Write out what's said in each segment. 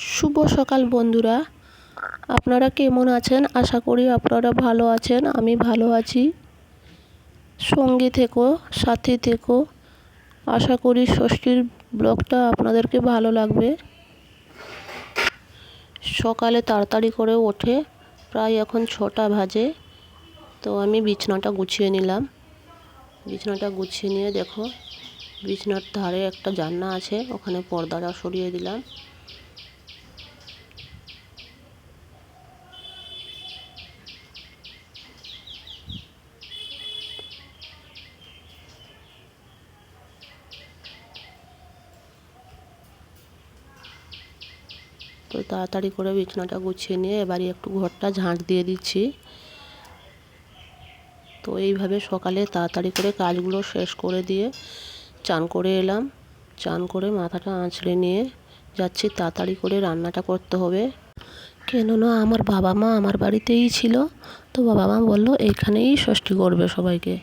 শুভ সকাল বন্ধুরা, আপনারা কেমন আছেন? আশা করি আপনারা ভালো আছেন। আমি ভালো আছি। সঙ্গে থেকো, সাথে থেকো। আশা করি ষষ্ঠীর ব্লগটা আপনাদেরকে ভালো লাগবে। সকালে তাড়াতাড়ি করে ওঠে, প্রায় এখন 6টা বাজে। তো আমি বিছানাটা গুছিয়ে নিলাম। বিছানাটা গুছিয়ে নিয়ে দেখো, বিছানার ধারে একটা জানলা আছে, ওখানে পর্দাটা সরিয়ে দিলাম। তো তাড়াতাড়ি করে বিছানাটা গুছিয়ে নিয়ে এবারে একটু ঘরটা ঝাঁট দিয়ে দিচ্ছি। তো এইভাবে সকালে তাড়াতাড়ি করে কাজগুলো শেষ করে দিয়ে চান করে এলাম। চান করে মাথাটা আঁচড়ে নিয়ে যাচ্ছি, তাড়াতাড়ি করে রান্নাটা করতে হবে। কেননা আমার বাবা মা আমার বাড়িতেই ছিল। তো বাবা মা বললো এইখানেই ষষ্ঠী করবে সবাইকে।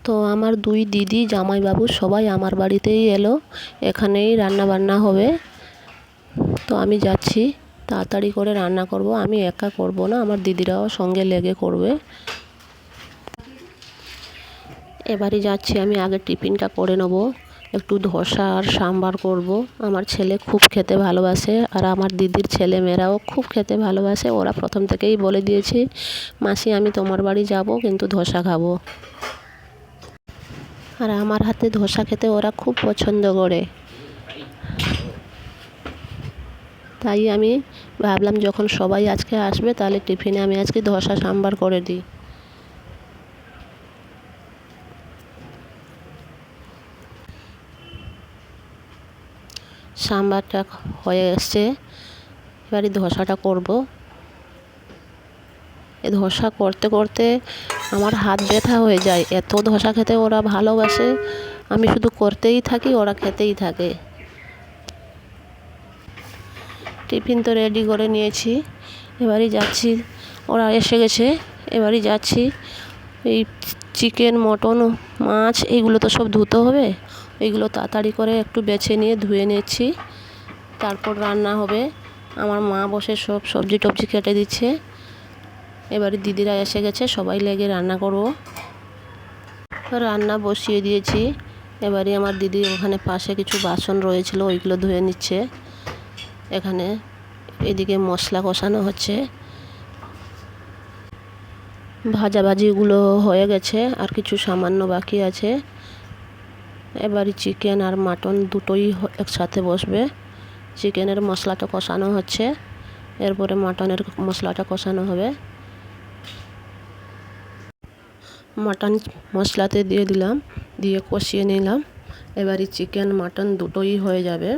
তো আমার 2 দিদি, জামাইবাবু সবাই আমার বাড়িতেই এলো, এখানেই রান্না বান্না হবে। তো আমি যাচ্ছি, তাড়াতাড়ি করে রান্না করব। আমি একা করব না, আমার দিদিরাও সঙ্গে লেগে করবে। এবারে যাচ্ছি, আমি আগে টিফিনটা করে নেব। একটু ধোসা আর সাম্বার করব। আমার ছেলে খুব খেতে ভালোবাসে, আর আমার দিদির ছেলে মেয়েরাও খুব খেতে ভালোবাসে। ওরা প্রথম থেকেই বলে দিয়েছে, মাসি আমি তোমার বাড়ি যাব, কিন্তু ধোসা খাবো। আর আমার হাতে ধোসা খেতে ওরা খুব পছন্দ করে। তাই আমি ভাবলাম যখন সবাই আজকে আসবে, তাহলে টিফিনে আমি আজকে ধোসা সাম্বার করে দিই। সাম্বারটা হয়ে এসছে, এবারে ধোসাটা করব। এই ধোসা করতে করতে আমার হাত ব্যথা হয়ে যায়, এত ধোসা খেতে ওরা ভালোবাসে। আমি শুধু করতেই থাকি, ওরা খেতেই থাকে। টিফিন তো রেডি করে নিয়েছি, এবারে যাচ্ছি, ওরা এসে গেছে। এবারে যাচ্ছি, এই চিকেন, মটন, মাছ এইগুলো তো সব ধুতে হবে। এইগুলো তাড়াতাড়ি করে একটু বেছে নিয়ে ধুয়ে নিচ্ছি, তারপর রান্না হবে। আমার মা বসে সব সবজি টবজি কেটে দিচ্ছে। এবারে দিদিরা এসে গেছে, সবাই লেগে রান্না করব। রান্না বসিয়ে দিয়েছি। এবারে আমার দিদি ওখানে পাশে কিছু বাসন রয়েছিল, ওইগুলো ধুয়ে নিচ্ছে। এখানে এদিকে মশলা কষানো হচ্ছে। ভাজাভাজিগুলো হয়ে গেছে, আর কিছু সামান্য বাকি আছে। এবারে চিকেন আর মাটন দুটোই একসাথে বসবে। চিকেনের মশলাটা কষানো হচ্ছে, এরপরে মাটনের মশলাটা কষানো হবে। মাটন মশলাতে দিয়ে দিলাম, দিয়ে কষিয়ে নিলাম। এবারে চিকেন মাটন দুটোই হয়ে যাবে।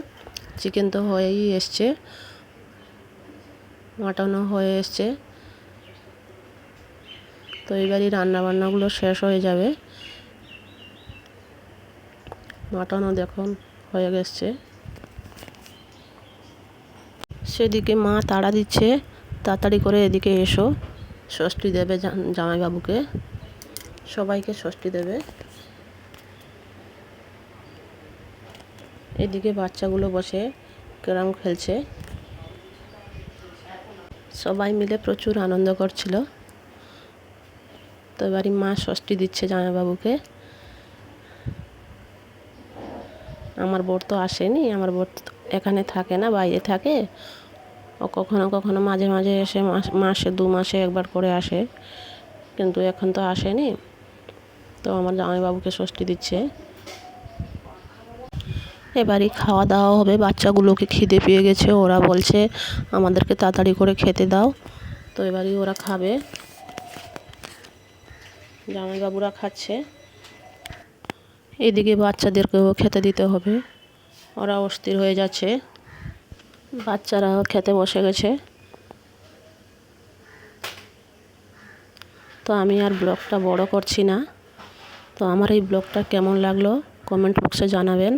চিকেন তো হয়েই এসছে, মাটনও হয়ে এসছে। তো এবারে রান্নাবান্নাগুলো শেষ হয়ে যাবে। মাটনও দেখুন হয়ে গেছে। সেদিকে মা তাড়া দিচ্ছে, তাড়াতাড়ি করে এদিকে এসো, ষষ্ঠী দেবে জামাইবাবুকে, সবাইকে ষষ্ঠী দেবে। এদিকে বাচ্চাগুলো বসে ক্যারাম খেলছে, সবাই মিলে প্রচুর আনন্দ করছিল। তো এবারে মা ষষ্ঠী দিচ্ছে জামাইবাবুকে। আমার বর তো আসেনি, আমার বর এখানে থাকে না, বাইরে থাকে। ও কখনো কখনো মাঝে মাঝে এসে মাসে 2 মাসে একবার করে আসে, কিন্তু এখন তো আসেনি। তো আমার জামাইবাবুকে ষষ্ঠী দিচ্ছে। এবারে খাওয়া দাওয়া হবে। বাচ্চাগুলোকে খিদে পেয়ে গেছে, ওরা বলছে আমাদেরকে তাড়াতাড়ি করে খেতে দাও। তো এবারে ওরা খাবে, জামাইবাবুরা খাচ্ছে। এদিকে বাচ্চাদেরকেও খেতে দিতে হবে, ওরা অস্থির হয়ে যাচ্ছে। বাচ্চারাও খেতে বসে গেছে। তো আমি আর ব্লগটা বড় করছি না। তো আমার এই ব্লগটা কেমন লাগলো কমেন্ট বক্সে জানাবেন।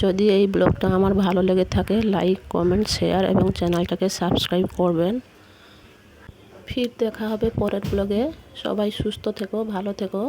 যদি এই ব্লগটা আমার ভালো লেগে থাকে, লাইক, কমেন্ট, শেয়ার এবং চ্যানেলটাকে সাবস্ক্রাইব করবেন। ফির দেখা হবে পরের ব্লগে। সবাই সুস্থ থেকো, ভালো থেকো।